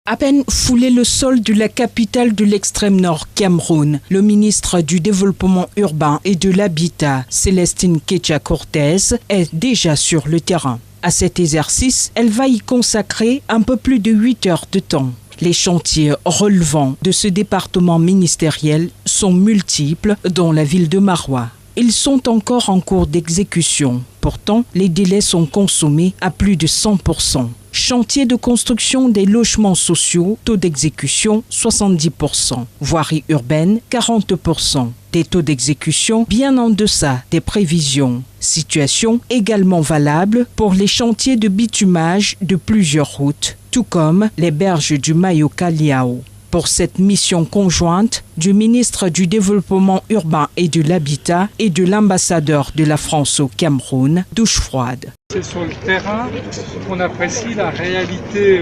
À peine foulé le sol de la capitale de l'extrême nord Cameroun, le ministre du Développement urbain et de l'Habitat, Célestine Kétia-Cortez, est déjà sur le terrain. À cet exercice, elle va y consacrer un peu plus de 8 heures de temps. Les chantiers relevant de ce département ministériel sont multiples dans la ville de Maroua. Ils sont encore en cours d'exécution. Pourtant, les délais sont consommés à plus de 100%. Chantier de construction des logements sociaux, taux d'exécution 70%. Voirie urbaine 40%. Des taux d'exécution bien en deçà des prévisions. Situation également valable pour les chantiers de bitumage de plusieurs routes, tout comme les berges du Mayo-Kaliao. Pour cette mission conjointe du ministre du Développement urbain et de l'Habitat et de l'ambassadeur de la France au Cameroun, douche froide. C'est sur le terrain qu'on apprécie la réalité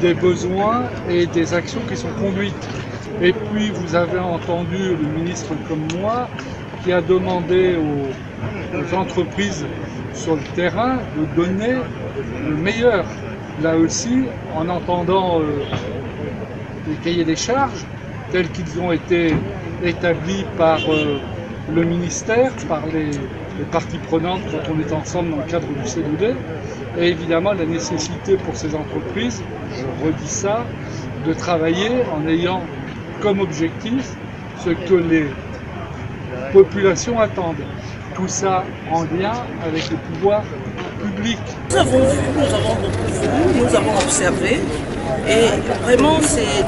des besoins et des actions qui sont conduites. Et puis vous avez entendu le ministre comme moi qui a demandé aux entreprises sur le terrain de donner le meilleur. Là aussi, en entendant les cahiers des charges tels qu'ils ont été établis par le ministère, par les parties prenantes quand on est ensemble dans le cadre du CDD, et évidemment la nécessité pour ces entreprises, je redis ça, de travailler en ayant comme objectif ce que les populations attendent. Tout ça en lien avec les pouvoirs publics. Nous avons vu, nous avons beaucoup vu, nous avons observé. Et vraiment,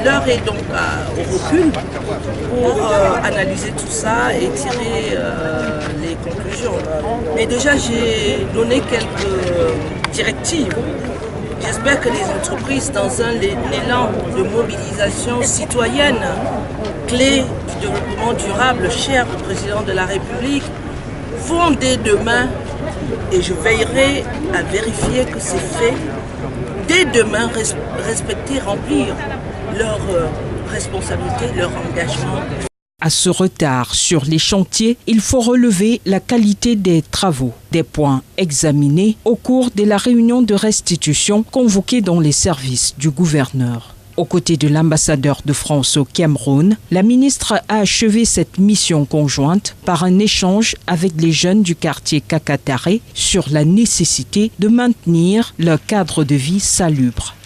l'heure est donc au recul pour analyser tout ça et tirer les conclusions. Mais déjà, j'ai donné quelques directives. J'espère que les entreprises, dans un élan de mobilisation citoyenne, clé du développement durable, cher au président de la République, vont dès demain, et je veillerai à vérifier que c'est fait, dès demain, respecter, remplir leurs responsabilités, leur engagement. À ce retard sur les chantiers, il faut relever la qualité des travaux, des points examinés au cours de la réunion de restitution convoquée dans les services du gouverneur. Aux côtés de l'ambassadeur de France au Cameroun, la ministre a achevé cette mission conjointe par un échange avec les jeunes du quartier Kakatare sur la nécessité de maintenir leur cadre de vie salubre.